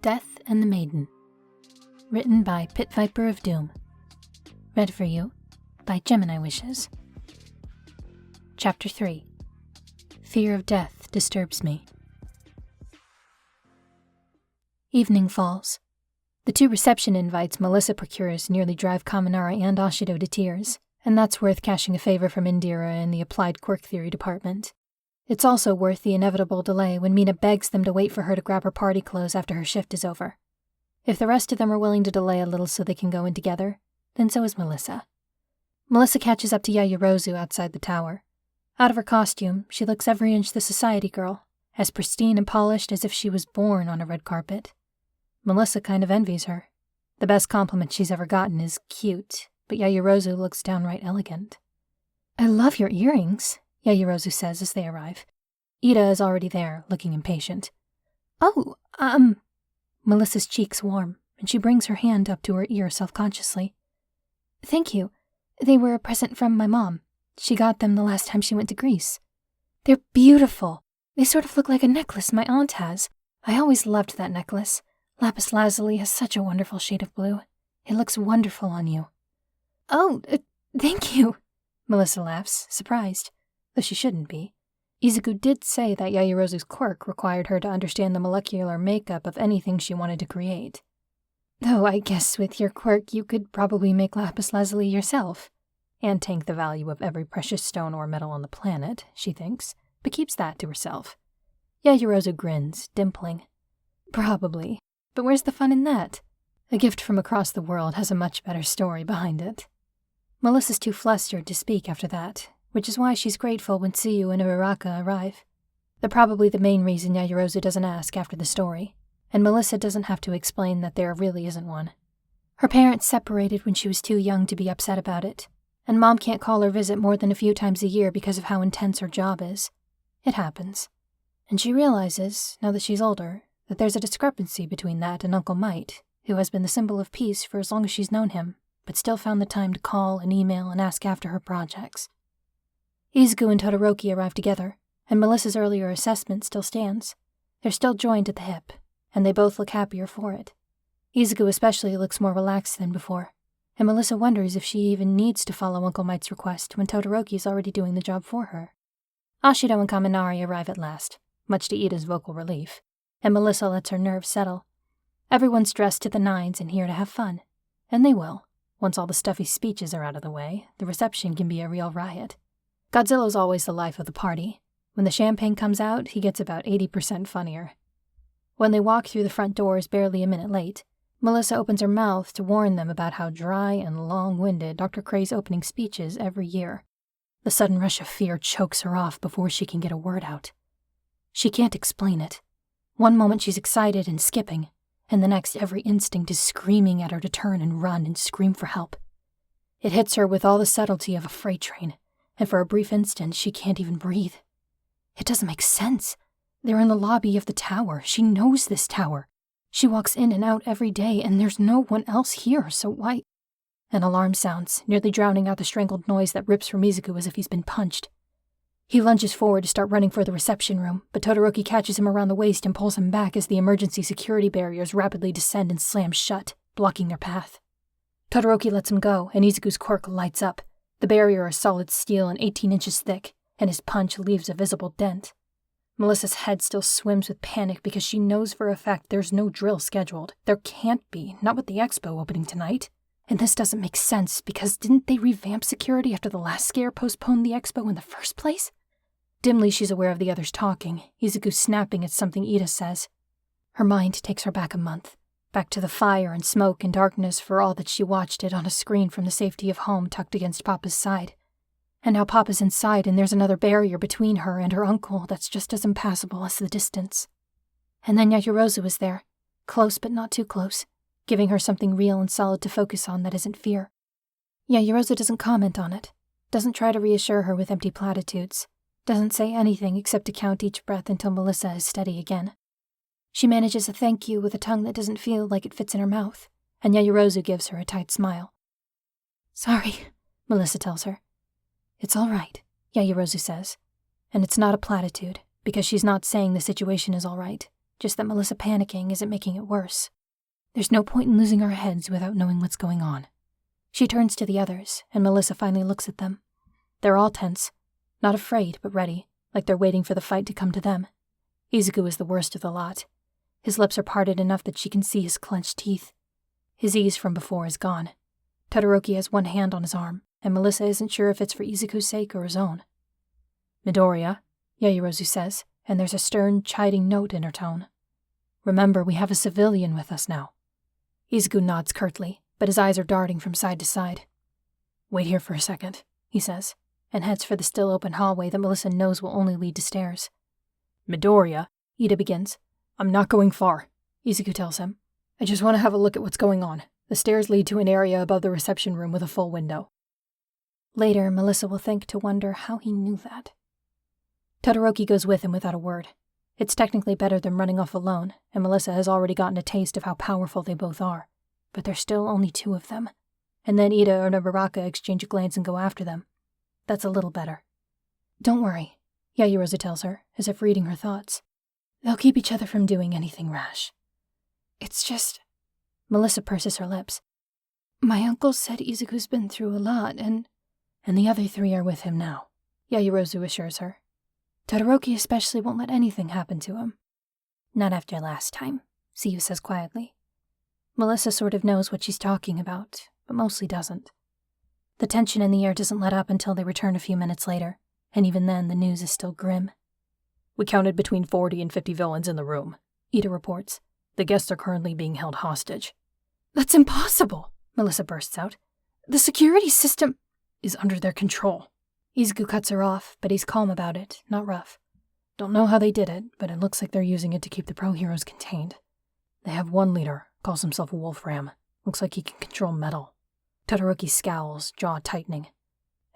Death and the Maiden. Written by Pit Viper of Doom. Read for you by Gemini Wishes. Chapter 3. Fear of death disturbs me. Evening falls. The 2 reception invites Melissa procures nearly drive Kaminari and Ashido to tears, and that's worth cashing a favor from Indira in the Applied Quirk Theory department. It's also worth the inevitable delay when Mina begs them to wait for her to grab her party clothes after her shift is over. If the rest of them are willing to delay a little so they can go in together, then so is Melissa. Melissa catches up to Yayorozu outside the tower. Out of her costume, she looks every inch the society girl, as pristine and polished as if she was born on a red carpet. Melissa kind of envies her. The best compliment she's ever gotten is cute, but Yayorozu looks downright elegant. "I love your earrings," Yayorozu says as they arrive. Ida is already there, looking impatient. "Oh, Melissa's cheeks warm, and she brings her hand up to her ear self-consciously. "Thank you. They were a present from my mom. She got them the last time she went to Greece. They're beautiful. They sort of look like a necklace my aunt has. I always loved that necklace. Lapis lazuli has such a wonderful shade of blue. It looks wonderful on you." "Oh, thank you," Melissa laughs, surprised, though she shouldn't be. Izuku did say that Yayorozu's quirk required her to understand the molecular makeup of anything she wanted to create. "Though I guess with your quirk you could probably make lapis lazuli yourself. And tank the value of every precious stone or metal on the planet," she thinks, but keeps that to herself. Yayorozu grins, dimpling. "Probably, but where's the fun in that? A gift from across the world has a much better story behind it." Melissa's too flustered to speak after that, which is why she's grateful when Tsuyu and Uraraka arrive. They're probably the main reason Yayorozu doesn't ask after the story, and Melissa doesn't have to explain that there really isn't one. Her parents separated when she was too young to be upset about it, and Mom can't call or visit more than a few times a year because of how intense her job is. It happens. And she realizes, now that she's older, that there's a discrepancy between that and Uncle Might, who has been the symbol of peace for as long as she's known him, but still found the time to call and email and ask after her projects. Izuku and Todoroki arrive together, and Melissa's earlier assessment still stands. They're still joined at the hip, and they both look happier for it. Izuku especially looks more relaxed than before, and Melissa wonders if she even needs to follow Uncle Might's request when Todoroki's already doing the job for her. Ashido and Kaminari arrive at last, much to Ida's vocal relief, and Melissa lets her nerves settle. Everyone's dressed to the nines and here to have fun, and they will. Once all the stuffy speeches are out of the way, the reception can be a real riot. Godzilla's always the life of the party. When the champagne comes out, he gets about 80% funnier. When they walk through the front doors barely a minute late, Melissa opens her mouth to warn them about how dry and long-winded Dr. Cray's opening speech is every year. The sudden rush of fear chokes her off before she can get a word out. She can't explain it. One moment she's excited and skipping, and the next every instinct is screaming at her to turn and run and scream for help. It hits her with all the subtlety of a freight train, and for a brief instant she can't even breathe. It doesn't make sense. They're in the lobby of the tower. She knows this tower. She walks in and out every day, and there's no one else here, so why? An alarm sounds, nearly drowning out the strangled noise that rips from Izuku as if he's been punched. He lunges forward to start running for the reception room, but Todoroki catches him around the waist and pulls him back as the emergency security barriers rapidly descend and slam shut, blocking their path. Todoroki lets him go, and Izuku's quirk lights up. The barrier is solid steel and 18 inches thick, and his punch leaves a visible dent. Melissa's head still swims with panic because she knows for a fact there's no drill scheduled. There can't be, not with the expo opening tonight. And this doesn't make sense because didn't they revamp security after the last scare postponed the expo in the first place? Dimly she's aware of the others talking, Izuku snapping at something Ida says. Her mind takes her back a month, back to the fire and smoke and darkness for all that she watched it on a screen from the safety of home tucked against Papa's side. And now Papa's inside and there's another barrier between her and her uncle that's just as impassable as the distance. And then Yayorozu is there, close but not too close, giving her something real and solid to focus on that isn't fear. Yayorozu doesn't comment on it, doesn't try to reassure her with empty platitudes, doesn't say anything except to count each breath until Melissa is steady again. She manages a thank you with a tongue that doesn't feel like it fits in her mouth, and Yayorozu gives her a tight smile. "Sorry," Melissa tells her. "It's all right," Yayorozu says, and it's not a platitude, because she's not saying the situation is all right, just that Melissa panicking isn't making it worse. There's no point in losing our heads without knowing what's going on. She turns to the others, and Melissa finally looks at them. They're all tense, not afraid but ready, like they're waiting for the fight to come to them. Izuku is the worst of the lot. His lips are parted enough that she can see his clenched teeth. His ease from before is gone. Todoroki has one hand on his arm, and Melissa isn't sure if it's for Izuku's sake or his own. "Midoriya," Yaoyorozu says, and there's a stern, chiding note in her tone. "Remember, we have a civilian with us now." Izuku nods curtly, but his eyes are darting from side to side. "Wait here for a second," he says, and heads for the still open hallway that Melissa knows will only lead to stairs. "Midoriya," Ida begins. "I'm not going far," Izuku tells him. "I just want to have a look at what's going on. The stairs lead to an area above the reception room with a full window." Later, Melissa will think to wonder how he knew that. Todoroki goes with him without a word. It's technically better than running off alone, and Melissa has already gotten a taste of how powerful they both are. But there's still only two of them. And then Ida or Nabaraka exchange a glance and go after them. That's a little better. "Don't worry," Yaoyorozu tells her, as if reading her thoughts. "They'll keep each other from doing anything rash. It's just..." Melissa purses her lips. "My uncle said Izuku's been through a lot, and the other three are with him now," Yaoyorozu assures her. "Todoroki especially won't let anything happen to him." "Not after last time," Siyu says quietly. Melissa sort of knows what she's talking about, but mostly doesn't. The tension in the air doesn't let up until they return a few minutes later, and even then the news is still grim. "We counted between 40 and 50 villains in the room," Ida reports. "The guests are currently being held hostage." "That's impossible," Melissa bursts out. "The security system is under their control." Izuku cuts her off, but he's calm about it, not rough. "Don't know how they did it, but it looks like they're using it to keep the pro-heroes contained. They have one leader, calls himself Wolfram. Looks like he can control metal." Todoroki scowls, jaw tightening.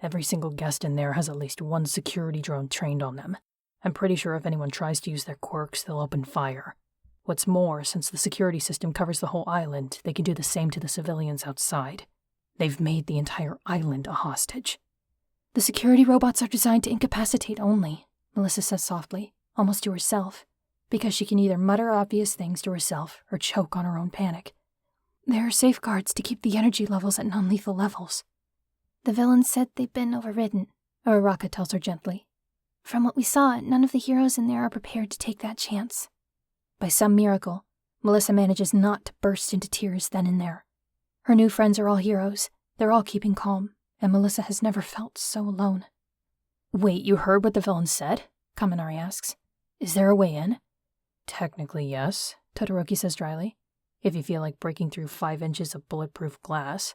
"Every single guest in there has at least one security drone trained on them. I'm pretty sure if anyone tries to use their quirks, they'll open fire. What's more, since the security system covers the whole island, they can do the same to the civilians outside. They've made the entire island a hostage." "The security robots are designed to incapacitate only," Melissa says softly, almost to herself, because she can either mutter obvious things to herself or choke on her own panic. "There are safeguards to keep the energy levels at non-lethal levels." "The villains said they've been overridden," Uraraka tells her gently. "From what we saw, none of the heroes in there are prepared to take that chance." By some miracle, Melissa manages not to burst into tears then and there. Her new friends are all heroes, they're all keeping calm, and Melissa has never felt so alone. "Wait, you heard what the villain said?" Kaminari asks. "Is there a way in?" "Technically, yes," Todoroki says dryly. "If you feel like breaking through 5 inches of bulletproof glass."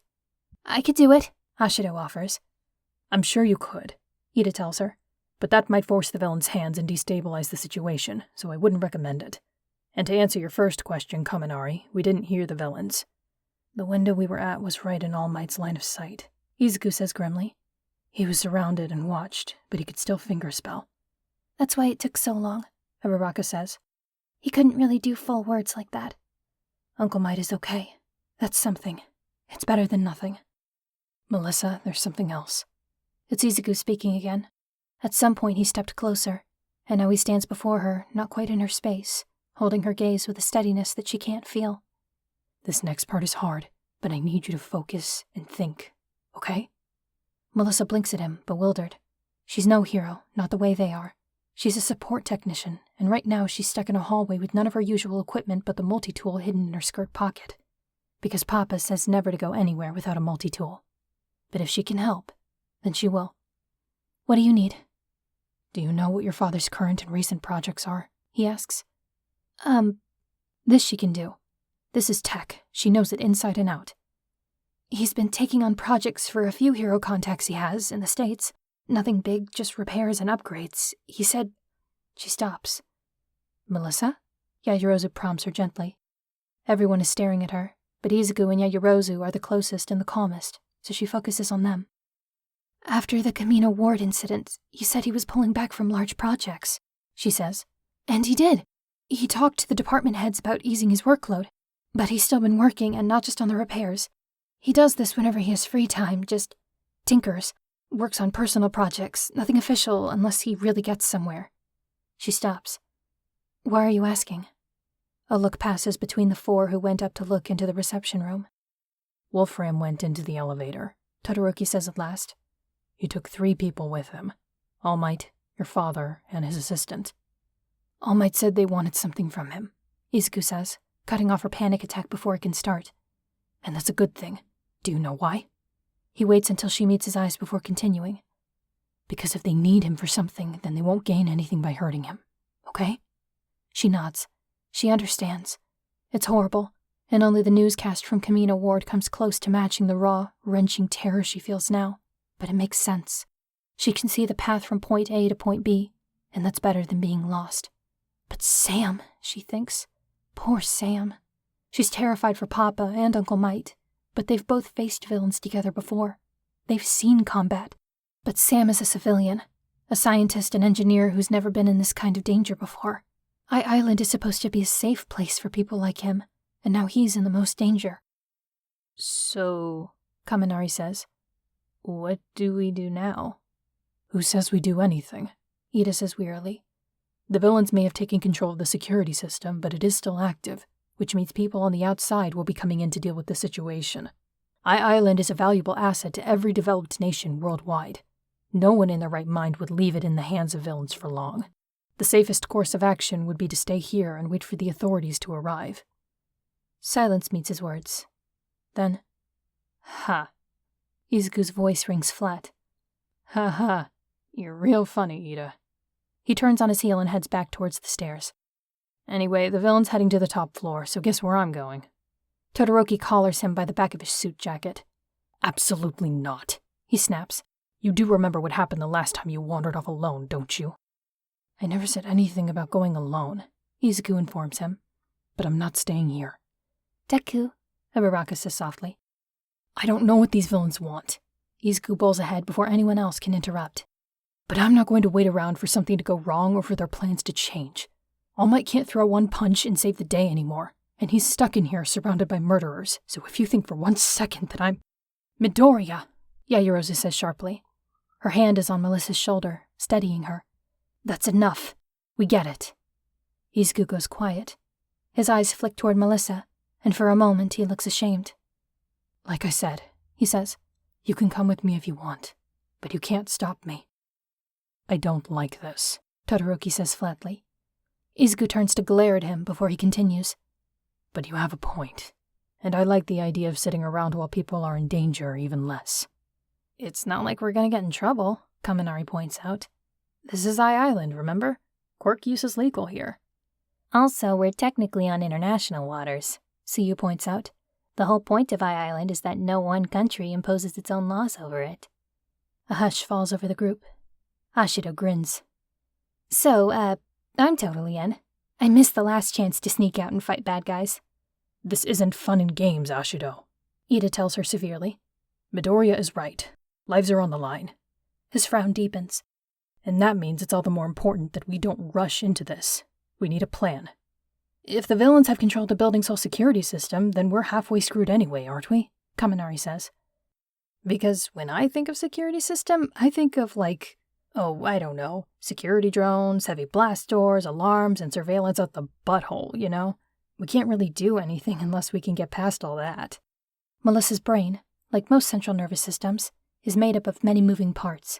"I could do it," Ashido offers. "I'm sure you could," Ida tells her. "But that might force the villain's hands and destabilize the situation, so I wouldn't recommend it. And to answer your first question, Kaminari, we didn't hear the villains. The window we were at was right in All Might's line of sight," Izuku says grimly. "He was surrounded and watched, but he could still fingerspell." "That's why it took so long," Uraraka says. "He couldn't really do full words like that." "Uncle Might is okay. That's something. It's better than nothing." "Melissa, there's something else." It's Izuku speaking again. At some point he stepped closer, and now he stands before her, not quite in her space, holding her gaze with a steadiness that she can't feel. "This next part is hard, but I need you to focus and think, okay?" Melissa blinks at him, bewildered. She's no hero, not the way they are. She's a support technician, and right now she's stuck in a hallway with none of her usual equipment but the multi-tool hidden in her skirt pocket. Because Papa says never to go anywhere without a multi-tool. But if she can help, then she will. "What do you need?" "Do you know what your father's current and recent projects are?" he asks. This she can do. This is tech. She knows it inside and out. He's been taking on projects for a few hero contacts he has in the States. Nothing big, just repairs and upgrades. He said..." She stops. "Melissa?" Yaoyorozu prompts her gently. Everyone is staring at her, but Izuku and Yaoyorozu are the closest and the calmest, so she focuses on them. "After the Camino Ward incident, he said he was pulling back from large projects," she says. "And he did. He talked to the department heads about easing his workload, but he's still been working and not just on the repairs. He does this whenever he has free time, just tinkers, works on personal projects, nothing official unless he really gets somewhere." She stops. "Why are you asking?" A look passes between the four who went up to look into the reception room. Wolfram went into the elevator, Todoroki says at last. He took 3 people with him. All Might, your father, and his assistant. All Might said they wanted something from him, Izuku says, cutting off her panic attack before it can start. And that's a good thing. Do you know why? He waits until she meets his eyes before continuing. Because if they need him for something, then they won't gain anything by hurting him. Okay? She nods. She understands. It's horrible, and only the newscast from Kamino Ward comes close to matching the raw, wrenching terror she feels now. But it makes sense. She can see the path from point A to point B, and that's better than being lost. But Sam, she thinks. Poor Sam. She's terrified for Papa and Uncle Might, but they've both faced villains together before. They've seen combat. But Sam is a civilian, a scientist and engineer who's never been in this kind of danger before. Island is supposed to be a safe place for people like him, and now he's in the most danger. So, Kaminari says. What do we do now? Who says we do anything? Ida says wearily. The villains may have taken control of the security system, but it is still active, which means people on the outside will be coming in to deal with the situation. Island is a valuable asset to every developed nation worldwide. No one in their right mind would leave it in the hands of villains for long. The safest course of action would be to stay here and wait for the authorities to arrive. Silence meets his words. Then, Ha. Izuku's voice rings flat. Ha ha. You're real funny, Ida. He turns on his heel and heads back towards the stairs. Anyway, the villain's heading to the top floor, so guess where I'm going? Todoroki collars him by the back of his suit jacket. Absolutely not, he snaps. You do remember what happened the last time you wandered off alone, don't you? I never said anything about going alone, Izuku informs him. But I'm not staying here. Deku, Ibaraka says softly. I don't know what these villains want. Izuku bowls ahead before anyone else can interrupt. But I'm not going to wait around for something to go wrong or for their plans to change. All Might can't throw one punch and save the day anymore, and he's stuck in here surrounded by murderers, so if you think for 1 second that I'm... Midoriya, Yaoyorozu says sharply. Her hand is on Melissa's shoulder, steadying her. That's enough. We get it. Izuku goes quiet. His eyes flick toward Melissa, and for a moment he looks ashamed. Like I said, he says, you can come with me if you want, but you can't stop me. I don't like this, Todoroki says flatly. Izuku turns to glare at him before he continues. But you have a point, and I like the idea of sitting around while people are in danger even less. It's not like we're gonna get in trouble, Kaminari points out. This is Island, remember? Quirk use is legal here. Also, we're technically on international waters, Suyu points out. The whole point of Island is that no one country imposes its own laws over it. A hush falls over the group. Ashido grins. So, I'm totally in. I missed the last chance to sneak out and fight bad guys. This isn't fun and games, Ashido, Ida tells her severely. Midoriya is right. Lives are on the line. His frown deepens. And that means it's all the more important that we don't rush into this. We need a plan. If the villains have controlled the building's whole security system, then we're halfway screwed anyway, aren't we? Kaminari says. Because when I think of security system, I think of I don't know, security drones, heavy blast doors, alarms, and surveillance out the butthole, you know? We can't really do anything unless we can get past all that. Melissa's brain, like most central nervous systems, is made up of many moving parts.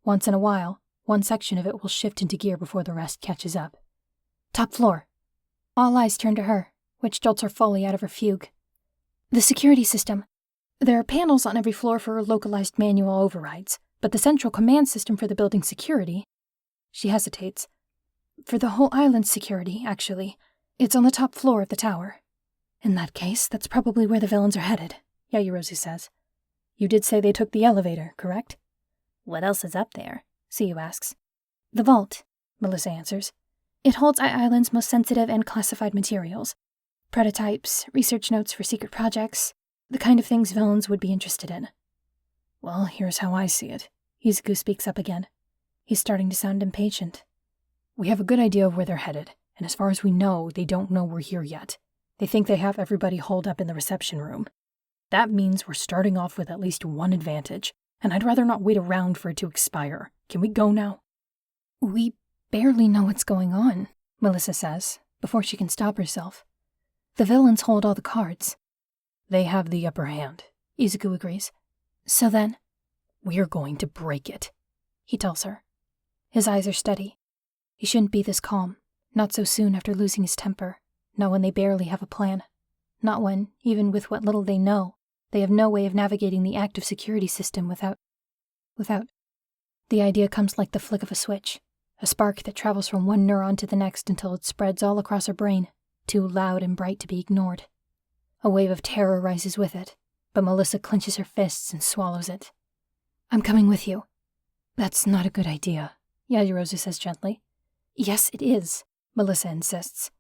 Once in a while, one section of it will shift into gear before the rest catches up. Top floor. All eyes turn to her, which jolts her fully out of her fugue. The security system. There are panels on every floor for localized manual overrides, but the central command system for the building's security... She hesitates. For the whole island's security, actually. It's on the top floor of the tower. In that case, that's probably where the villains are headed, Yaoyorozu says. You did say they took the elevator, correct? What else is up there? Suyu asks. The vault, Melissa answers. It holds Island's most sensitive and classified materials. Prototypes, research notes for secret projects, the kind of things villains would be interested in. Well, here's how I see it. Izuku speaks up again. He's starting to sound impatient. We have a good idea of where they're headed, and as far as we know, they don't know we're here yet. They think they have everybody holed up in the reception room. That means we're starting off with at least one advantage, and I'd rather not wait around for it to expire. Can we go now? We barely know what's going on, Melissa says, before she can stop herself. The villains hold all the cards. They have the upper hand, Izuku agrees. So then, we're going to break it, he tells her. His eyes are steady. He shouldn't be this calm, not so soon after losing his temper, not when they barely have a plan, not when, even with what little they know, they have no way of navigating the active security system without... The idea comes like the flick of a switch, a spark that travels from one neuron to the next until it spreads all across her brain, too loud and bright to be ignored. A wave of terror rises with it, but Melissa clenches her fists and swallows it. I'm coming with you. That's not a good idea, Yajirozu says gently. Yes, it is, Melissa insists.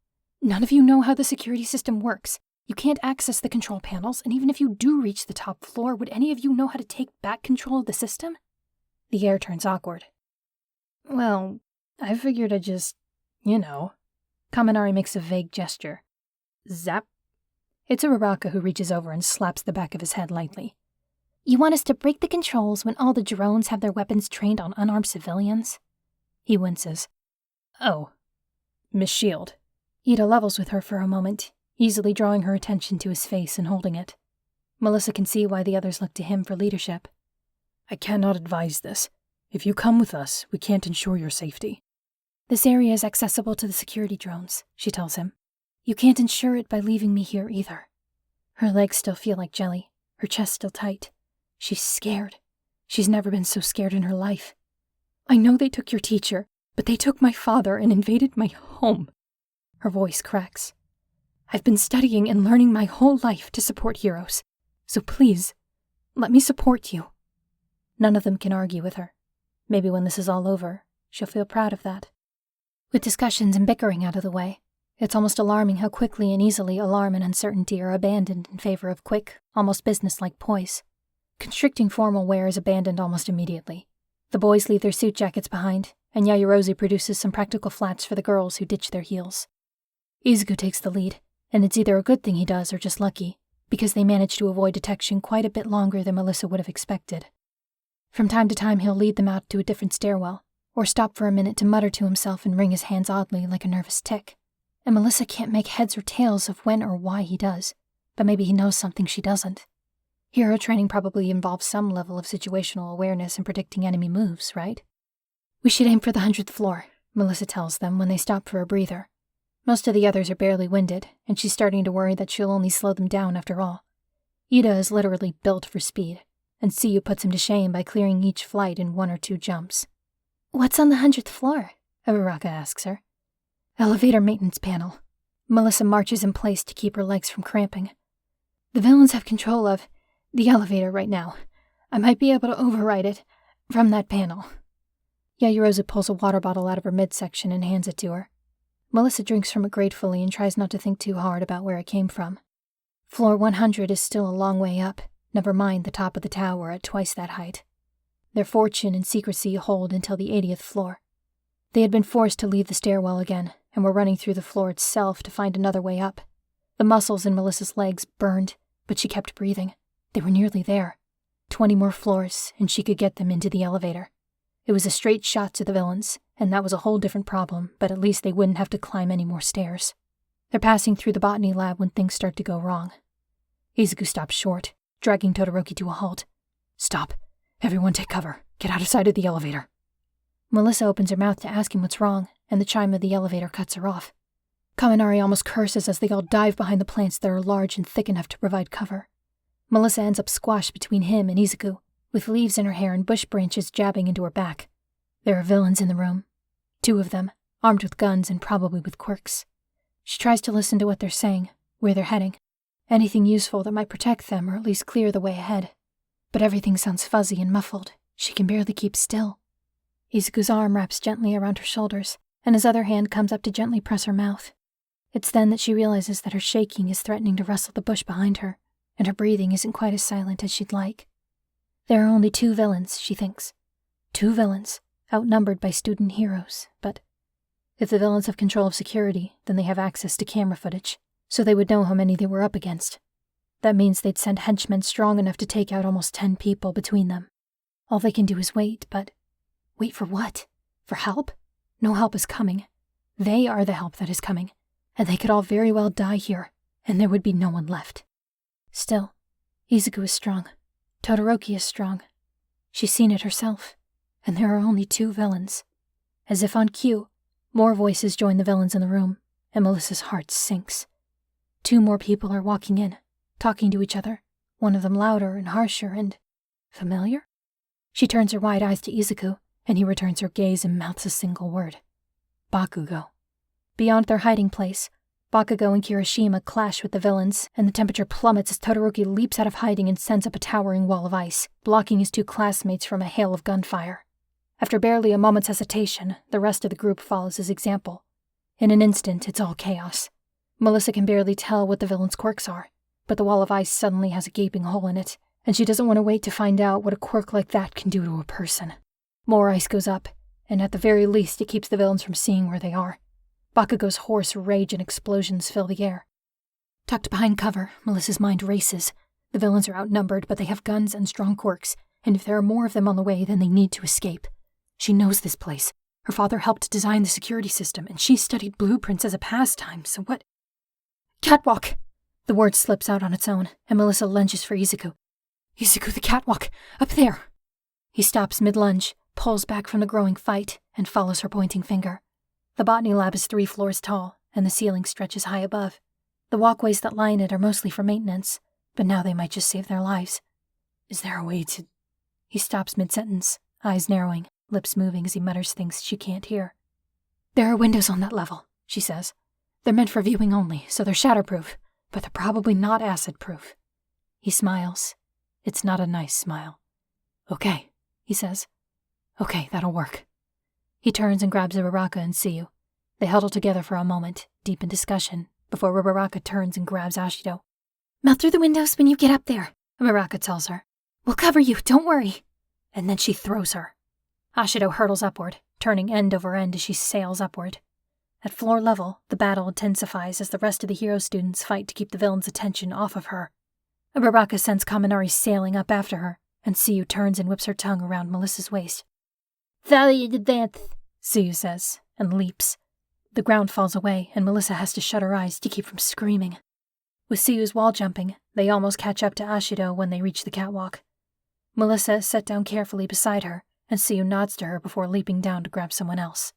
None of you know how the security system works. You can't access the control panels, and even if you do reach the top floor, would any of you know how to take back control of the system? The air turns awkward. Well, I figured I'd just, Kaminari makes a vague gesture. Zap. It's Uraraka who reaches over and slaps the back of his head lightly. You want us to break the controls when all the drones have their weapons trained on unarmed civilians? He winces. Oh, Miss Shield. Ida levels with her for a moment, easily drawing her attention to his face and holding it. Melissa can see why the others look to him for leadership. I cannot advise this. If you come with us, we can't ensure your safety. This area is accessible to the security drones, she tells him. You can't ensure it by leaving me here either. Her legs still feel like jelly, her chest still tight. She's scared. She's never been so scared in her life. I know they took your teacher, but they took my father and invaded my home. Her voice cracks. I've been studying and learning my whole life to support heroes, so please, let me support you. None of them can argue with her. Maybe when this is all over, she'll feel proud of that. With discussions and bickering out of the way, it's almost alarming how quickly and easily alarm and uncertainty are abandoned in favor of quick, almost businesslike poise. Constricting formal wear is abandoned almost immediately. The boys leave their suit jackets behind, and Yajirozu produces some practical flats for the girls who ditch their heels. Izuku takes the lead, and it's either a good thing he does or just lucky, because they manage to avoid detection quite a bit longer than Melissa would have expected. From time to time he'll lead them out to a different stairwell, or stop for a minute to mutter to himself and wring his hands oddly like a nervous tick. And Melissa can't make heads or tails of when or why he does, but maybe he knows something she doesn't. Hero training probably involves some level of situational awareness and predicting enemy moves, right? We should aim for the 100th floor, Melissa tells them when they stop for a breather. Most of the others are barely winded, and she's starting to worry that she'll only slow them down after all. Ida is literally built for speed, and Siyu puts him to shame by clearing each flight in 1 or 2 jumps. What's on the 100th floor? Uraraka asks her. Elevator maintenance panel. Melissa marches in place to keep her legs from cramping. The villains have control of the elevator right now. I might be able to override it from that panel. Yajirozu pulls a water bottle out of her midsection and hands it to her. Melissa drinks from it gratefully and tries not to think too hard about where it came from. Floor 100 is still a long way up, never mind the top of the tower at twice that height. Their fortune and secrecy hold until the 80th floor. They had been forced to leave the stairwell again, and were running through the floor itself to find another way up. The muscles in Melissa's legs burned, but she kept breathing. They were nearly there. 20 more floors, and she could get them into the elevator. It was a straight shot to the villains, and that was a whole different problem, but at least they wouldn't have to climb any more stairs. They're passing through the botany lab when things start to go wrong. Izuku stops short, dragging Todoroki to a halt. Stop. Everyone take cover. Get out of sight of the elevator. Melissa opens her mouth to ask him what's wrong, and the chime of the elevator cuts her off. Kaminari almost curses as they all dive behind the plants that are large and thick enough to provide cover. Melissa ends up squashed between him and Izuku, with leaves in her hair and bush branches jabbing into her back. There are villains in the room. 2 of them, armed with guns and probably with quirks. She tries to listen to what they're saying, where they're heading. Anything useful that might protect them or at least clear the way ahead. But everything sounds fuzzy and muffled. She can barely keep still. Izuku's arm wraps gently around her shoulders, and his other hand comes up to gently press her mouth. It's then that she realizes that her shaking is threatening to rustle the bush behind her, and her breathing isn't quite as silent as she'd like. There are only 2 villains, she thinks. 2 villains, outnumbered by student heroes, but if the villains have control of security, then they have access to camera footage, so they would know how many they were up against. That means they'd send henchmen strong enough to take out almost 10 people between them. All they can do is wait, but wait for what? For help? No help is coming. They are the help that is coming, and they could all very well die here, and there would be no one left. Still, Izuku is strong. Todoroki is strong. She's seen it herself, and there are only 2 villains. As if on cue, more voices join the villains in the room, and Melissa's heart sinks. 2 more people are walking in, talking to each other, one of them louder and harsher and familiar? She turns her wide eyes to Izuku, and he returns her gaze and mouths a single word. Bakugo. Beyond their hiding place, Bakugo and Kirishima clash with the villains, and the temperature plummets as Todoroki leaps out of hiding and sends up a towering wall of ice, blocking his 2 classmates from a hail of gunfire. After barely a moment's hesitation, the rest of the group follows his example. In an instant, it's all chaos. Melissa can barely tell what the villains' quirks are, but the wall of ice suddenly has a gaping hole in it, and she doesn't want to wait to find out what a quirk like that can do to a person. More ice goes up, and at the very least it keeps the villains from seeing where they are. Bakugo's hoarse rage and explosions fill the air. Tucked behind cover, Melissa's mind races. The villains are outnumbered, but they have guns and strong quirks, and if there are more of them on the way, then they need to escape. She knows this place. Her father helped design the security system, and she studied blueprints as a pastime, so what? Catwalk! The word slips out on its own, and Melissa lunges for Izuku. Izuku, the catwalk! Up there! He stops mid-lunge, pulls back from the growing fight, and follows her pointing finger. The Botany lab is 3 floors tall, and the ceiling stretches high above. The walkways that line it are mostly for maintenance, but now they might just save their lives. Is there a way to... He stops mid-sentence, eyes narrowing, lips moving as he mutters things she can't hear. There are windows on that level, she says. They're meant for viewing only, so they're shatterproof, but they're probably not acid-proof. He smiles. It's not a nice smile. Okay, he says. Okay, that'll work. He turns and grabs Uraraka and Tsuyu. They huddle together for a moment, deep in discussion, before Uraraka turns and grabs Ashido. Melt through the windows when you get up there, Uraraka tells her. We'll cover you, don't worry. And then she throws her. Ashido hurtles upward, turning end over end as she sails upward. At floor level, the battle intensifies as the rest of the hero students fight to keep the villain's attention off of her. Uraraka sends Kaminari sailing up after her, and Tsuyu turns and whips her tongue around Melissa's waist. Valiant advance, Tsuyu says, and leaps. The ground falls away, and Melissa has to shut her eyes to keep from screaming. With Tsuyu's wall jumping, they almost catch up to Ashido when they reach the catwalk. Melissa is set down carefully beside her, and Tsuyu nods to her before leaping down to grab someone else.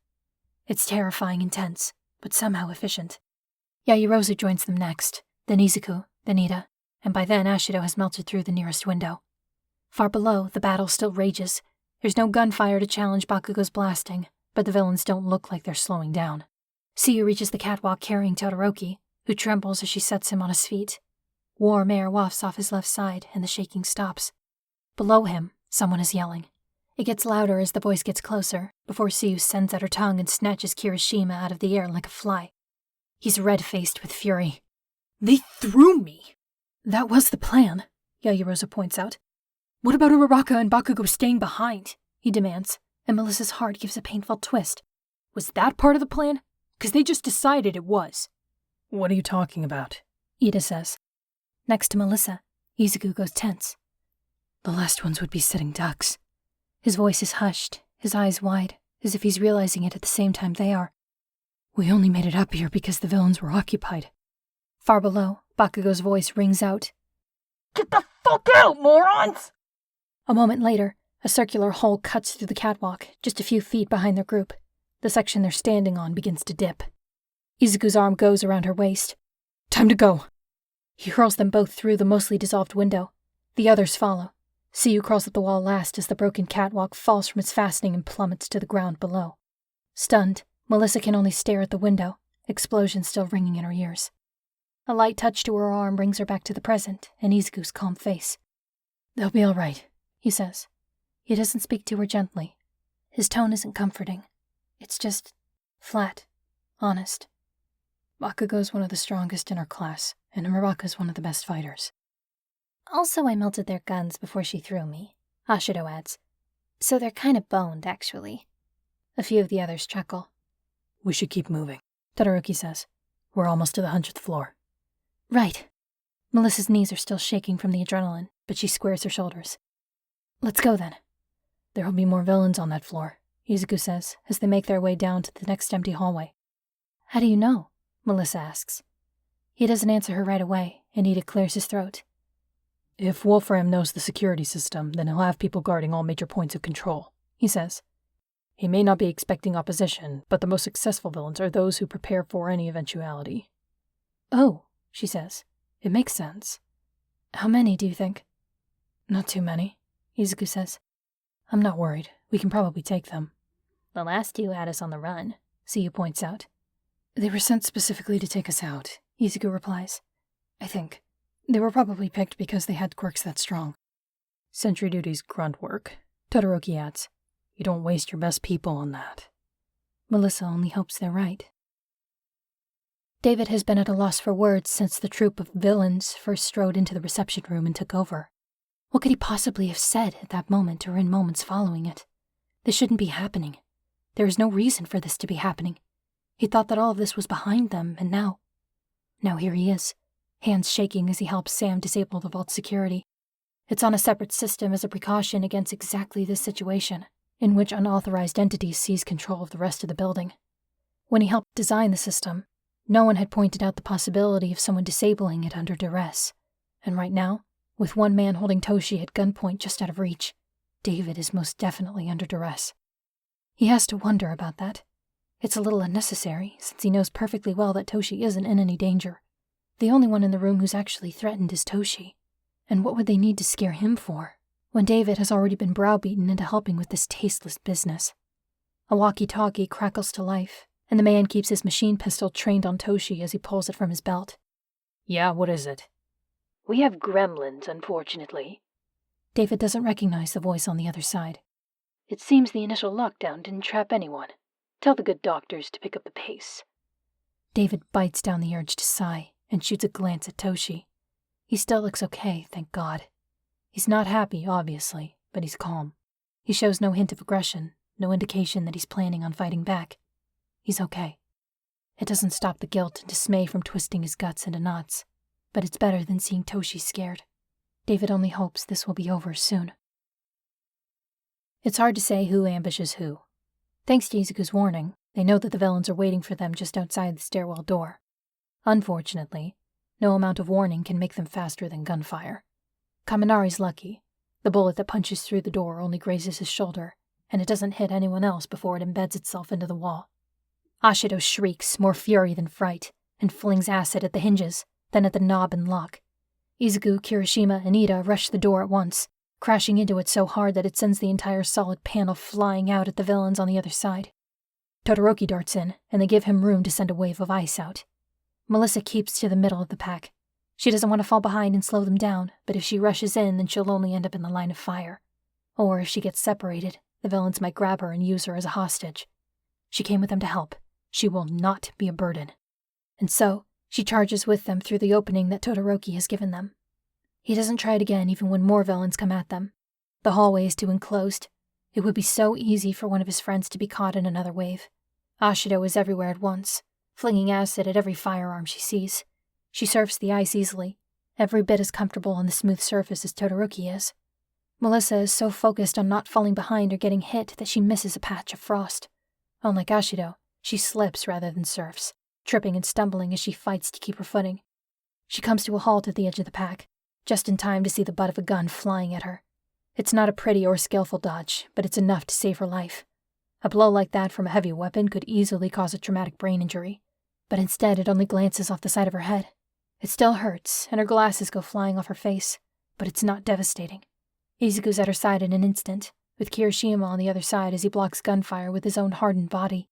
It's terrifying and tense, but somehow efficient. Yaoyorozu joins them next, then Izuku, then Ida, and by then Ashido has melted through the nearest window. Far below, the battle still rages. There's no gunfire to challenge Bakugo's blasting, but the villains don't look like they're slowing down. Tsuyu reaches the catwalk carrying Todoroki, who trembles as she sets him on his feet. Warm air wafts off his left side, and the shaking stops. Below him, someone is yelling. It gets louder as the voice gets closer, before Tsuyu sends out her tongue and snatches Kirishima out of the air like a fly. He's red-faced with fury. They threw me! That was the plan, Yaoyorozu points out. What about Uraraka and Bakugo staying behind? He demands, and Melissa's heart gives a painful twist. Was that part of the plan? 'Cause they just decided it was. What are you talking about? Ida says. Next to Melissa, Izuku goes tense. The last ones would be sitting ducks. His voice is hushed, his eyes wide, as if he's realizing it at the same time they are. We only made it up here because the villains were occupied. Far below, Bakugo's voice rings out. Get the fuck out, morons! A moment later, a circular hole cuts through the catwalk, just a few feet behind their group. The section they're standing on begins to dip. Izuku's arm goes around her waist. Time to go. He hurls them both through the mostly dissolved window. The others follow. Tsuyu crawls up the wall last as the broken catwalk falls from its fastening and plummets to the ground below. Stunned, Melissa can only stare at the window, explosions still ringing in her ears. A light touch to her arm brings her back to the present and Izuku's calm face. They'll be all right, he says. He doesn't speak to her gently. His tone isn't comforting. It's just flat, honest. Bakugo's one of the strongest in our class, and Uraraka's one of the best fighters. Also, I melted their guns before she threw me, Ashido adds. So they're kind of boned, actually. A few of the others chuckle. We should keep moving, Todoroki says. We're almost to the 100th floor. Right. Melissa's knees are still shaking from the adrenaline, but she squares her shoulders. Let's go then. There will be more villains on that floor, Izuku says, as they make their way down to the next empty hallway. How do you know? Melissa asks. He doesn't answer her right away, and Ida clears his throat. If Wolfram knows the security system, then he'll have people guarding all major points of control, he says. He may not be expecting opposition, but the most successful villains are those who prepare for any eventuality. Oh, she says. It makes sense. How many, do you think? Not too many, Izuku says. I'm not worried. We can probably take them. The last two had us on the run, Siyu points out. They were sent specifically to take us out, Izuku replies. I think. They were probably picked because they had quirks that strong. Sentry duty's grunt work, Todoroki adds. You don't waste your best people on that. Melissa only hopes they're right. David has been at a loss for words since the troop of villains first strode into the reception room and took over. What could he possibly have said at that moment or in moments following it? This shouldn't be happening. There is no reason for this to be happening. He thought that all of this was behind them, and now here he is, hands shaking as he helps Sam disable the vault security. It's on a separate system as a precaution against exactly this situation, in which unauthorized entities seize control of the rest of the building. When he helped design the system, no one had pointed out the possibility of someone disabling it under duress. And right now, with one man holding Toshi at gunpoint just out of reach, David is most definitely under duress. He has to wonder about that. It's a little unnecessary, since he knows perfectly well that Toshi isn't in any danger. The only one in the room who's actually threatened is Toshi. And what would they need to scare him for, when David has already been browbeaten into helping with this tasteless business? A walkie-talkie crackles to life, and the man keeps his machine pistol trained on Toshi as he pulls it from his belt. Yeah, what is it? We have gremlins, unfortunately. David doesn't recognize the voice on the other side. It seems the initial lockdown didn't trap anyone. Tell the good doctors to pick up the pace. David bites down the urge to sigh and shoots a glance at Toshi. He still looks okay, thank God. He's not happy, obviously, but he's calm. He shows no hint of aggression, no indication that he's planning on fighting back. He's okay. It doesn't stop the guilt and dismay from twisting his guts into knots, but it's better than seeing Toshi scared. David only hopes this will be over soon. It's hard to say who ambushes who. Thanks to Izuku's warning, they know that the villains are waiting for them just outside the stairwell door. Unfortunately, no amount of warning can make them faster than gunfire. Kaminari's lucky. The bullet that punches through the door only grazes his shoulder, and it doesn't hit anyone else before it embeds itself into the wall. Ashido shrieks, more fury than fright, and flings acid at the hinges, then at the knob and lock. Izuku, Kirishima, and Ida rush the door at once, crashing into it so hard that it sends the entire solid panel flying out at the villains on the other side. Todoroki darts in, and they give him room to send a wave of ice out. Melissa keeps to the middle of the pack. She doesn't want to fall behind and slow them down, but if she rushes in, then she'll only end up in the line of fire. Or if she gets separated, the villains might grab her and use her as a hostage. She came with them to help. She will not be a burden. And so, she charges with them through the opening that Todoroki has given them. He doesn't try it again even when more villains come at them. The hallway is too enclosed. It would be so easy for one of his friends to be caught in another wave. Ashido is everywhere at once, flinging acid at every firearm she sees. She surfs the ice easily, every bit as comfortable on the smooth surface as Todoroki is. Melissa is so focused on not falling behind or getting hit that she misses a patch of frost. Unlike Ashido, she slips rather than surfs, tripping and stumbling as she fights to keep her footing. She comes to a halt at the edge of the pack, just in time to see the butt of a gun flying at her. It's not a pretty or skillful dodge, but it's enough to save her life. A blow like that from a heavy weapon could easily cause a traumatic brain injury, but instead it only glances off the side of her head. It still hurts, and her glasses go flying off her face, but it's not devastating. Izuku's at her side in an instant, with Kirishima on the other side as he blocks gunfire with his own hardened body.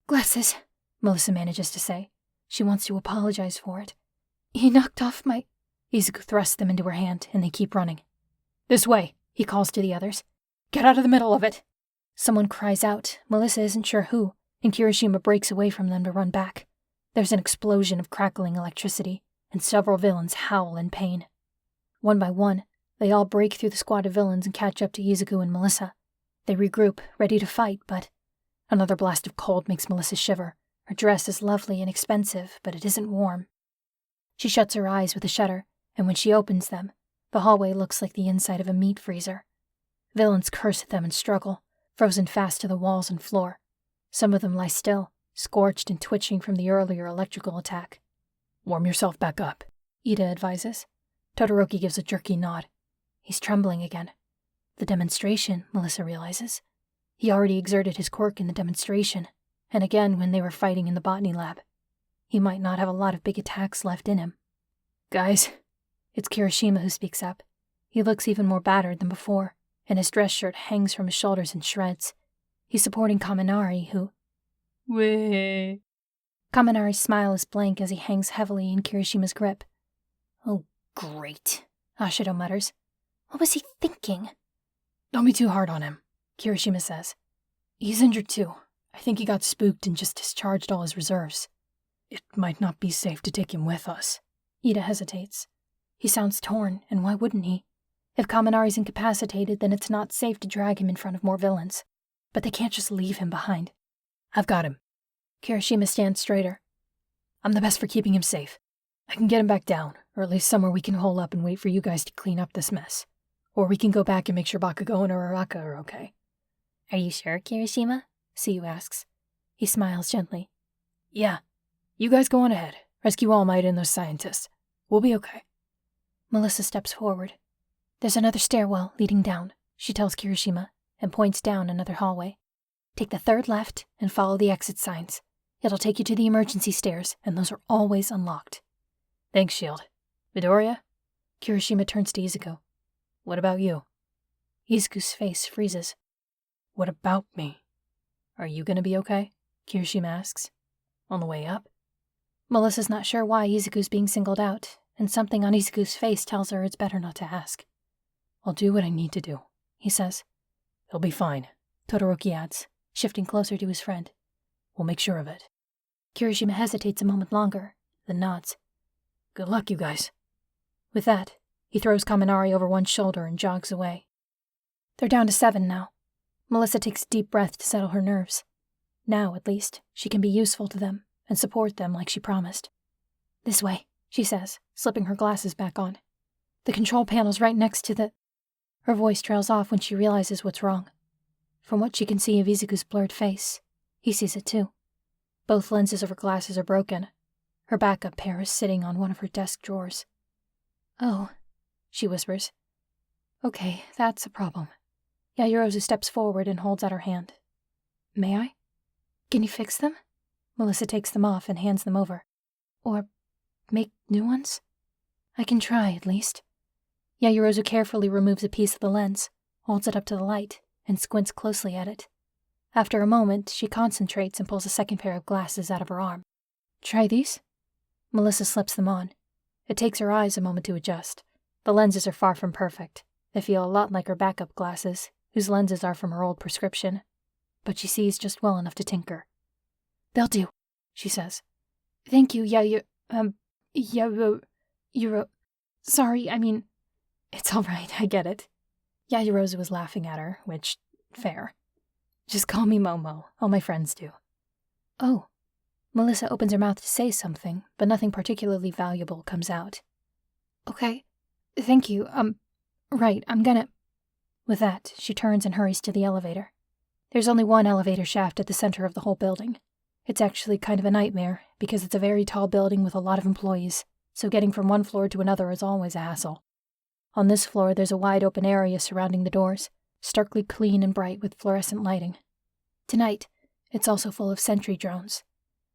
"Glasses," Melissa manages to say. She wants to apologize for it. "He knocked off my—" Izuku thrusts them into her hand, and they keep running. "This way," he calls to the others. "Get out of the middle of it." Someone cries out. Melissa isn't sure who, and Kirishima breaks away from them to run back. There's an explosion of crackling electricity, and several villains howl in pain. One by one, they all break through the squad of villains and catch up to Izuku and Melissa. They regroup, ready to fight, but another blast of cold makes Melissa shiver. Her dress is lovely and expensive, but it isn't warm. She shuts her eyes with a shudder, and when she opens them, the hallway looks like the inside of a meat freezer. Villains curse at them and struggle, frozen fast to the walls and floor. Some of them lie still, scorched and twitching from the earlier electrical attack. Warm yourself back up, Ida advises. Todoroki gives a jerky nod. He's trembling again. The demonstration, Melissa realizes. He already exerted his quirk in the demonstration, and again when they were fighting in the botany lab. He might not have a lot of big attacks left in him. Guys, it's Kirishima who speaks up. He looks even more battered than before, and his dress shirt hangs from his shoulders in shreds. He's supporting Kaminari, who... Wait. Kaminari's smile is blank as he hangs heavily in Kirishima's grip. Oh, great, Ashido mutters. What was he thinking? Don't be too hard on him, Kirishima says. He's injured too. I think he got spooked and just discharged all his reserves. It might not be safe to take him with us. Ida hesitates. He sounds torn, and why wouldn't he? If Kaminari's incapacitated, then it's not safe to drag him in front of more villains. But they can't just leave him behind. I've got him. Kirishima stands straighter. I'm the best for keeping him safe. I can get him back down, or at least somewhere we can hole up and wait for you guys to clean up this mess. Or we can go back and make sure Bakugo and Uraraka are okay. Are you sure, Kirishima? Suyu asks. He smiles gently. Yeah. You guys go on ahead. Rescue All Might and those scientists. We'll be okay. Melissa steps forward. There's another stairwell leading down, she tells Kirishima, and points down another hallway. Take the third left and follow the exit signs. It'll take you to the emergency stairs, and those are always unlocked. Thanks, Shield. Midoriya? Kirishima turns to Izuku. What about you? Izuku's face freezes. What about me? Are you gonna be okay? Kirishima asks. On the way up? Melissa's not sure why Izuku's being singled out, and something on Izuku's face tells her it's better not to ask. I'll do what I need to do, he says. He'll be fine, Todoroki adds, shifting closer to his friend. We'll make sure of it. Kirishima hesitates a moment longer, then nods. Good luck, you guys. With that, he throws Kaminari over one shoulder and jogs away. They're down to 7 now. Melissa takes a deep breath to settle her nerves. Now, at least, she can be useful to them and support them like she promised. This way, she says, slipping her glasses back on. The control panel's right next to the... Her voice trails off when she realizes what's wrong. From what she can see of Izuku's blurred face, he sees it too. Both lenses of her glasses are broken. Her backup pair is sitting on one of her desk drawers. Oh, she whispers. Okay, that's a problem. Yaoyorozu steps forward and holds out her hand. May I? Can you fix them? Melissa takes them off and hands them over. Or make new ones? I can try, at least. Yaoyorozu carefully removes a piece of the lens, holds it up to the light, and squints closely at it. After a moment, she concentrates and pulls a second pair of glasses out of her arm. Try these? Melissa slips them on. It takes her eyes a moment to adjust. The lenses are far from perfect. They feel a lot like her backup glasses, whose lenses are from her old prescription. But she sees just well enough to tinker. They'll do, she says. Thank you, Sorry, I mean... It's all right, I get it. Yaoyorozu was laughing at her, which, fair. Just call me Momo, all my friends do. Oh. Melissa opens her mouth to say something, but nothing particularly valuable comes out. Okay. Thank you, right, I'm gonna... With that, she turns and hurries to the elevator. There's only one elevator shaft at the center of the whole building. It's actually kind of a nightmare, because it's a very tall building with a lot of employees, so getting from one floor to another is always a hassle. On this floor, there's a wide open area surrounding the doors, starkly clean and bright with fluorescent lighting. Tonight, it's also full of sentry drones.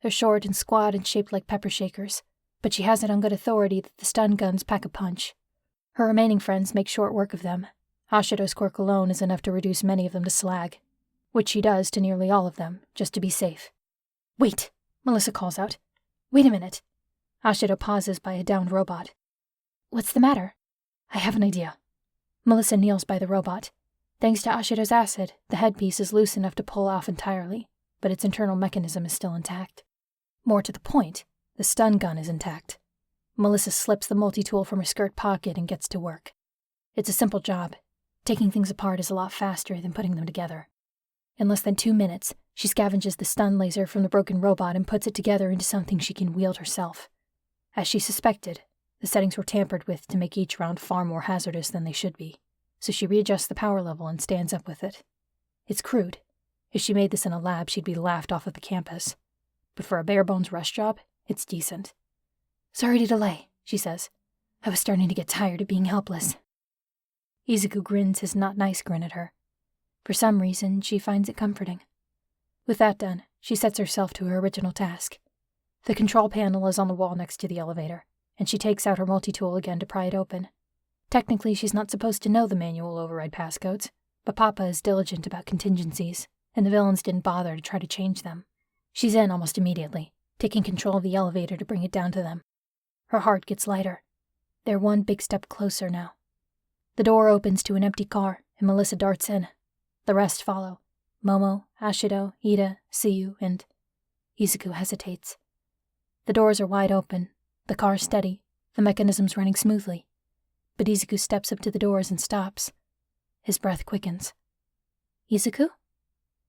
They're short and squat and shaped like pepper shakers, but she has it on good authority that the stun guns pack a punch. Her remaining friends make short work of them. Ashido's quirk alone is enough to reduce many of them to slag, which she does to nearly all of them, just to be safe. Wait, Melissa calls out. Wait a minute. Ashido pauses by a downed robot. What's the matter? I have an idea. Melissa kneels by the robot. Thanks to Ashido's acid, the headpiece is loose enough to pull off entirely, but its internal mechanism is still intact. More to the point, the stun gun is intact. Melissa slips the multi-tool from her skirt pocket and gets to work. It's a simple job. Taking things apart is a lot faster than putting them together. In less than 2 minutes, she scavenges the stun laser from the broken robot and puts it together into something she can wield herself. As she suspected, the settings were tampered with to make each round far more hazardous than they should be, so she readjusts the power level and stands up with it. It's crude. If she made this in a lab, she'd be laughed off of the campus. but for a bare-bones rush job, it's decent. Sorry to delay, she says. I was starting to get tired of being helpless. Izuku grins his not-nice grin at her. For some reason, she finds it comforting. With that done, she sets herself to her original task. The control panel is on the wall next to the elevator, and she takes out her multi-tool again to pry it open. Technically, she's not supposed to know the manual override passcodes, but Papa is diligent about contingencies, and the villains didn't bother to try to change them. She's in almost immediately, taking control of the elevator to bring it down to them. Her heart gets lighter. They're one big step closer now. The door opens to an empty car, and Melissa darts in. The rest follow. Momo, Ashido, Ida, Siyu, and... Izuku hesitates. The doors are wide open, the car steady, the mechanisms running smoothly. But Izuku steps up to the doors and stops. His breath quickens. Izuku?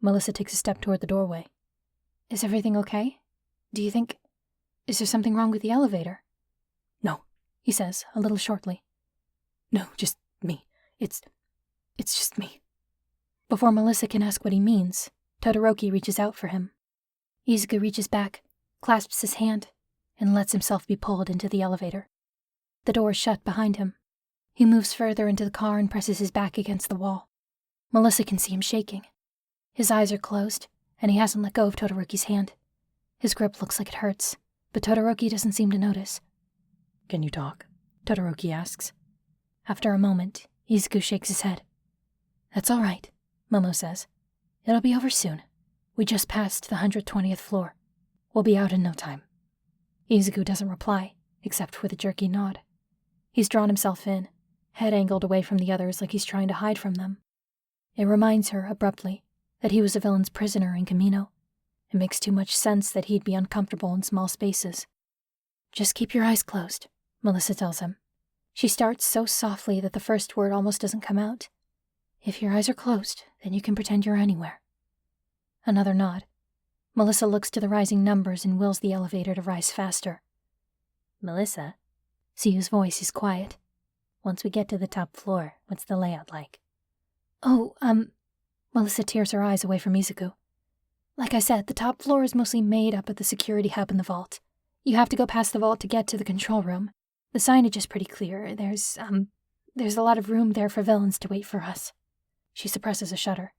Melissa takes a step toward the doorway. Is everything okay? Do you think... Is there something wrong with the elevator? No, he says, a little shortly. No, just me. It's just me. Before Melissa can ask what he means, Todoroki reaches out for him. Izuku reaches back, clasps his hand, and lets himself be pulled into the elevator. The door is shut behind him. He moves further into the car and presses his back against the wall. Melissa can see him shaking. His eyes are closed, and he hasn't let go of Todoroki's hand. His grip looks like it hurts, but Todoroki doesn't seem to notice. Can you talk? Todoroki asks. After a moment, Izuku shakes his head. That's all right, Momo says. It'll be over soon. We just passed the 120th floor. We'll be out in no time. Izuku doesn't reply, except with a jerky nod. He's drawn himself in, head angled away from the others like he's trying to hide from them. It reminds her, abruptly, that he was a villain's prisoner in Camino. It makes too much sense that he'd be uncomfortable in small spaces. Just keep your eyes closed, Melissa tells him. She starts so softly that the first word almost doesn't come out. If your eyes are closed, then you can pretend you're anywhere. Another nod. Melissa looks to the rising numbers and wills the elevator to rise faster. Melissa? Siyu's voice is quiet. Once we get to the top floor, what's the layout like? Oh, Melissa tears her eyes away from Izuku. Like I said, the top floor is mostly made up of the security hub in the vault. You have to go past the vault to get to the control room. The signage is pretty clear. There's a lot of room there for villains to wait for us. She suppresses a shudder.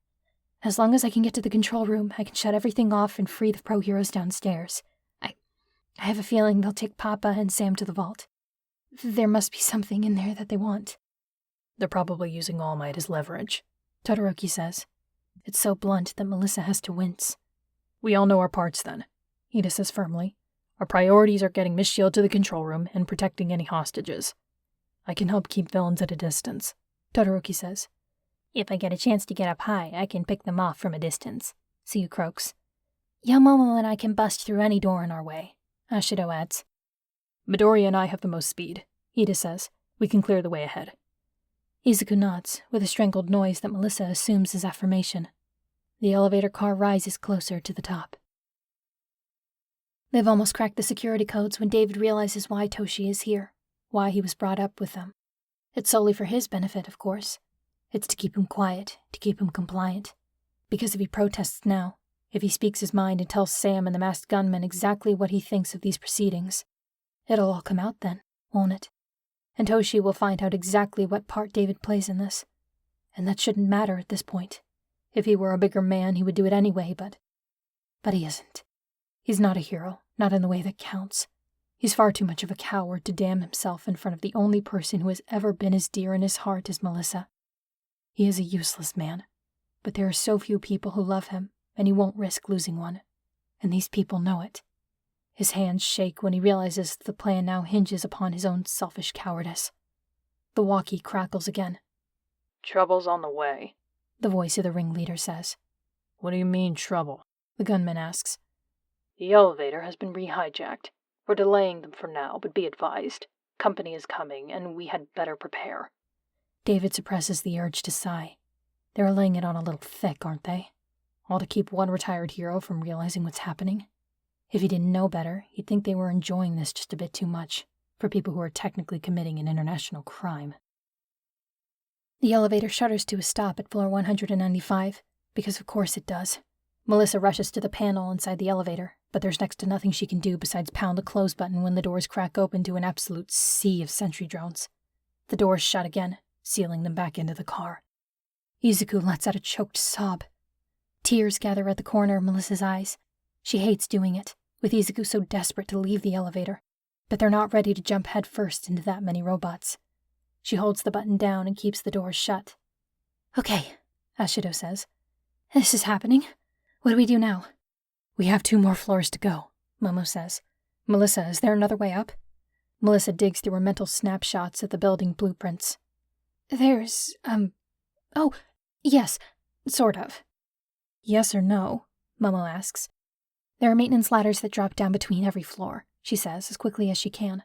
As long as I can get to the control room, I can shut everything off and free the pro-heroes downstairs. I have a feeling they'll take Papa and Sam to the vault. There must be something in there that they want. They're probably using All Might as leverage, Todoroki says. It's so blunt that Melissa has to wince. We all know our parts then, Ida says firmly. Our priorities are getting Miss Shield to the control room and protecting any hostages. I can help keep villains at a distance, Todoroki says. If I get a chance to get up high, I can pick them off from a distance, Siyu croaks. Yamomo and I can bust through any door in our way, Ashido adds. Midoriya and I have the most speed, Ida says. We can clear the way ahead. Izuku nods, with a strangled noise that Melissa assumes is affirmation. The elevator car rises closer to the top. They've almost cracked the security codes when David realizes why Toshi is here, why he was brought up with them. It's solely for his benefit, of course. It's to keep him quiet, to keep him compliant. Because if he protests now, if he speaks his mind and tells Sam and the masked gunman exactly what he thinks of these proceedings, it'll all come out then, won't it? And Toshi will find out exactly what part David plays in this. And that shouldn't matter at this point. If he were a bigger man, he would do it anyway, but he isn't. He's not a hero, not in the way that counts. He's far too much of a coward to damn himself in front of the only person who has ever been as dear in his heart as Melissa. He is a useless man, but there are so few people who love him, and he won't risk losing one. And these people know it. His hands shake when he realizes that the plan now hinges upon his own selfish cowardice. The walkie crackles again. Trouble's on the way, the voice of the ringleader says. What do you mean, trouble? The gunman asks. The elevator has been re-hijacked. We're delaying them for now, but be advised. Company is coming, and we had better prepare. David suppresses the urge to sigh. They're laying it on a little thick, aren't they? All to keep one retired hero from realizing what's happening. If he didn't know better, he'd think they were enjoying this just a bit too much, for people who are technically committing an international crime. The elevator shudders to a stop at floor 195, because of course it does. Melissa rushes to the panel inside the elevator, but there's next to nothing she can do besides pound the close button when the doors crack open to an absolute sea of sentry drones. The doors shut again, sealing them back into the car. Izuku lets out a choked sob. Tears gather at the corner of Melissa's eyes. She hates doing it, with Izuku so desperate to leave the elevator, but they're not ready to jump headfirst into that many robots. She holds the button down and keeps the doors shut. Okay, Ashido says. This is happening. What do we do now? We have 2 more floors to go, Momo says. Melissa, is there another way up? Melissa digs through her mental snapshots of the building blueprints. There's, oh, yes, sort of. Yes or no? Momo asks. There are maintenance ladders that drop down between every floor, she says as quickly as she can.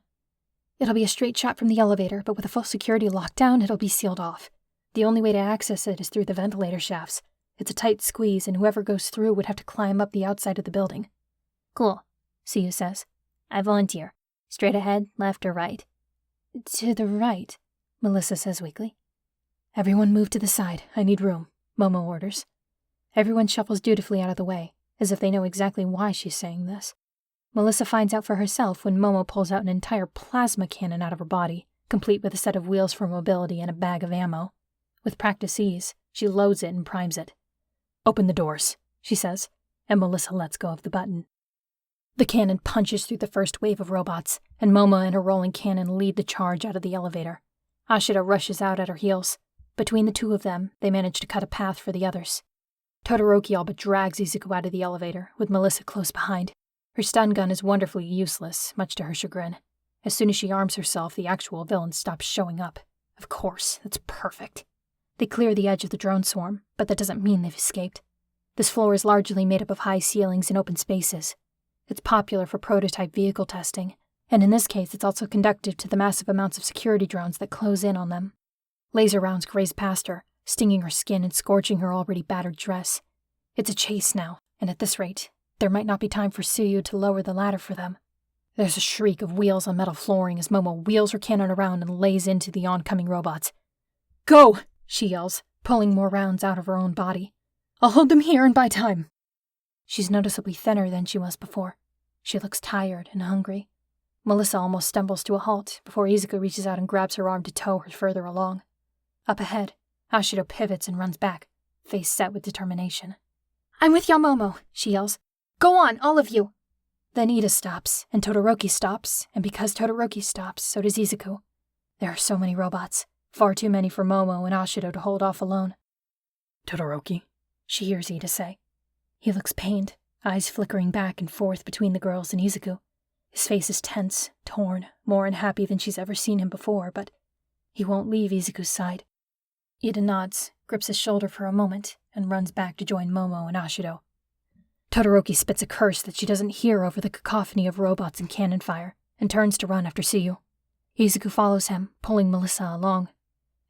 It'll be a straight shot from the elevator, but with a full security lockdown, it'll be sealed off. The only way to access it is through the ventilator shafts. It's a tight squeeze, and whoever goes through would have to climb up the outside of the building. Cool, Suyu says. I volunteer. Straight ahead, left, or right? To the right, Melissa says weakly. Everyone move to the side. I need room, Momo orders. Everyone shuffles dutifully out of the way, as if they know exactly why she's saying this. Melissa finds out for herself when Momo pulls out an entire plasma cannon out of her body, complete with a set of wheels for mobility and a bag of ammo. With practice ease, she loads it and primes it. Open the doors, she says, and Melissa lets go of the button. The cannon punches through the first wave of robots, and Momo and her rolling cannon lead the charge out of the elevator. Ashida rushes out at her heels. Between the 2 of them, they manage to cut a path for the others. Todoroki all but drags Izuku out of the elevator, with Melissa close behind. Her stun gun is wonderfully useless, much to her chagrin. As soon as she arms herself, the actual villain stops showing up. Of course, that's perfect. They clear the edge of the drone swarm, but that doesn't mean they've escaped. This floor is largely made up of high ceilings and open spaces. It's popular for prototype vehicle testing, and in this case it's also conducive to the massive amounts of security drones that close in on them. Laser rounds graze past her, stinging her skin and scorching her already battered dress. It's a chase now, and at this rate, there might not be time for Suyu to lower the ladder for them. There's a shriek of wheels on metal flooring as Momo wheels her cannon around and lays into the oncoming robots. Go! She yells, pulling more rounds out of her own body. I'll hold them here and buy time. She's noticeably thinner than she was before. She looks tired and hungry. Melissa almost stumbles to a halt before Izuku reaches out and grabs her arm to tow her further along. Up ahead, Ashido pivots and runs back, face set with determination. I'm with Yamomo, she yells. Go on, all of you! Then Ida stops, and Todoroki stops, and because Todoroki stops, so does Izuku. There are so many robots, far too many for Momo and Ashido to hold off alone. Todoroki, she hears Ida say. He looks pained, eyes flickering back and forth between the girls and Izuku. His face is tense, torn, more unhappy than she's ever seen him before, but he won't leave Izuku's side. Ida nods, grips his shoulder for a moment, and runs back to join Momo and Ashido. Todoroki spits a curse that she doesn't hear over the cacophony of robots and cannon fire, and turns to run after Suyu. Izuku follows him, pulling Melissa along.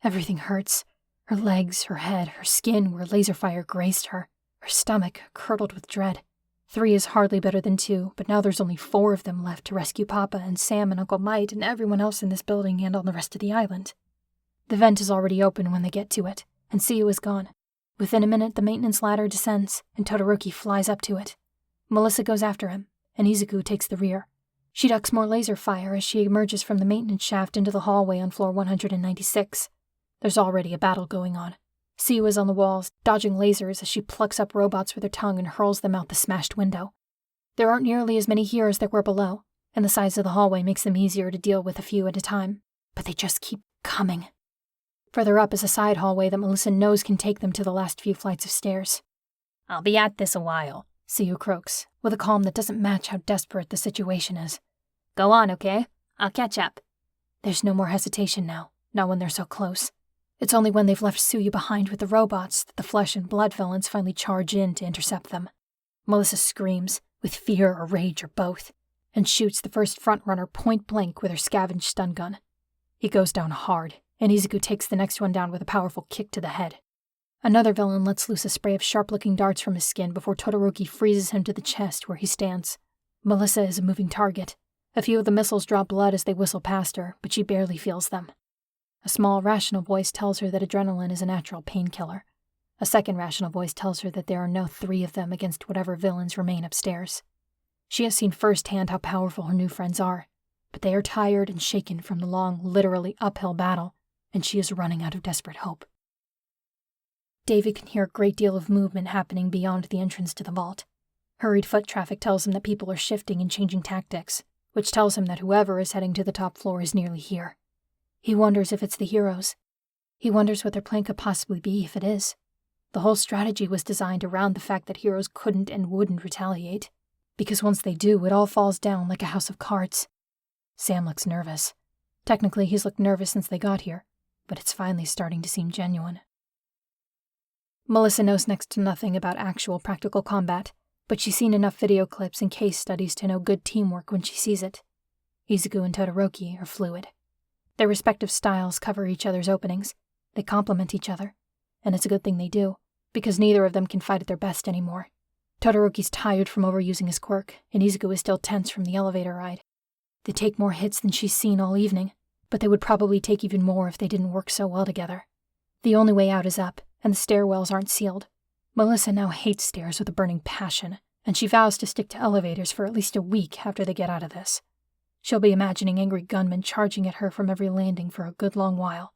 Everything hurts. Her legs, her head, her skin where laser fire grazed her, her stomach curdled with dread. 3 is hardly better than 2, but now there's only 4 of them left to rescue Papa and Sam and Uncle Mite and everyone else in this building and on the rest of the island. The vent is already open when they get to it, and Suyu is gone. Within a minute, the maintenance ladder descends, and Todoroki flies up to it. Melissa goes after him, and Izuku takes the rear. She ducks more laser fire as she emerges from the maintenance shaft into the hallway on floor 196. There's already a battle going on. Suyu is on the walls, dodging lasers as she plucks up robots with her tongue and hurls them out the smashed window. There aren't nearly as many here as there were below, and the size of the hallway makes them easier to deal with a few at a time, but they just keep coming. Further up is a side hallway that Melissa knows can take them to the last few flights of stairs. I'll be at this a while, Suyu croaks, with a calm that doesn't match how desperate the situation is. Go on, okay? I'll catch up. There's no more hesitation now, not when they're so close. It's only when they've left Suyu behind with the robots that the flesh and blood villains finally charge in to intercept them. Melissa screams, with fear or rage or both, and shoots the first frontrunner point blank with her scavenged stun gun. He goes down hard, and Izuku takes the next one down with a powerful kick to the head. Another villain lets loose a spray of sharp-looking darts from his skin before Todoroki freezes him to the chest where he stands. Melissa is a moving target. A few of the missiles draw blood as they whistle past her, but she barely feels them. A small, rational voice tells her that adrenaline is a natural painkiller. A second rational voice tells her that there are no 3 of them against whatever villains remain upstairs. She has seen firsthand how powerful her new friends are, but they are tired and shaken from the long, literally uphill battle, and she is running out of desperate hope. David can hear a great deal of movement happening beyond the entrance to the vault. Hurried foot traffic tells him that people are shifting and changing tactics, which tells him that whoever is heading to the top floor is nearly here. He wonders if it's the heroes. He wonders what their plan could possibly be if it is. The whole strategy was designed around the fact that heroes couldn't and wouldn't retaliate, because once they do, it all falls down like a house of cards. Sam looks nervous. Technically, he's looked nervous since they got here, but it's finally starting to seem genuine. Melissa knows next to nothing about actual practical combat, but she's seen enough video clips and case studies to know good teamwork when she sees it. Izuku and Todoroki are fluid. Their respective styles cover each other's openings. They complement each other, and it's a good thing they do, because neither of them can fight at their best anymore. Todoroki's tired from overusing his quirk, and Izuku is still tense from the elevator ride. They take more hits than she's seen all evening, but they would probably take even more if they didn't work so well together. The only way out is up, and the stairwells aren't sealed. Melissa now hates stairs with a burning passion, and she vows to stick to elevators for at least a week after they get out of this. She'll be imagining angry gunmen charging at her from every landing for a good long while.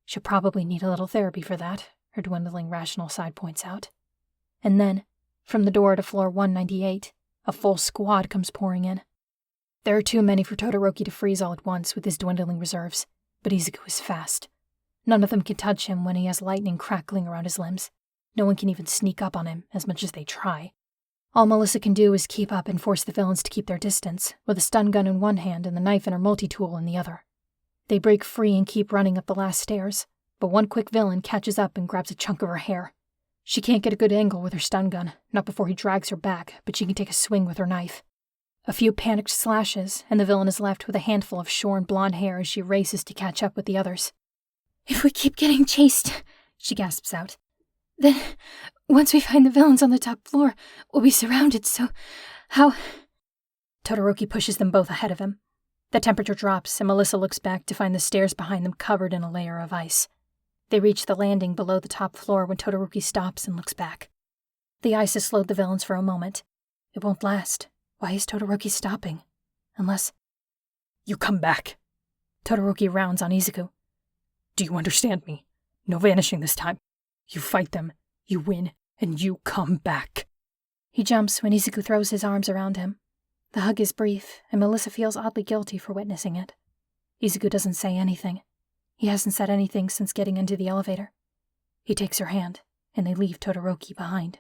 She'll probably need a little therapy for that, her dwindling rational side points out. And then, from the door to floor 198, a full squad comes pouring in. There are too many for Todoroki to freeze all at once with his dwindling reserves, but Izuku is fast. None of them can touch him when he has lightning crackling around his limbs. No one can even sneak up on him, as much as they try. All Melissa can do is keep up and force the villains to keep their distance, with a stun gun in one hand and the knife and her multi-tool in the other. They break free and keep running up the last stairs, but one quick villain catches up and grabs a chunk of her hair. She can't get a good angle with her stun gun, not before he drags her back, but she can take a swing with her knife. A few panicked slashes, and the villain is left with a handful of shorn blonde hair as she races to catch up with the others. If we keep getting chased, she gasps out, then once we find the villains on the top floor, we'll be surrounded, so how... Todoroki pushes them both ahead of him. The temperature drops, and Melissa looks back to find the stairs behind them covered in a layer of ice. They reach the landing below the top floor when Todoroki stops and looks back. The ice has slowed the villains for a moment. It won't last. Why is Todoroki stopping? Unless... You come back. Todoroki rounds on Izuku. Do you understand me? No vanishing this time. You fight them, you win, and you come back. He jumps when Izuku throws his arms around him. The hug is brief, and Melissa feels oddly guilty for witnessing it. Izuku doesn't say anything. He hasn't said anything since getting into the elevator. He takes her hand, and they leave Todoroki behind.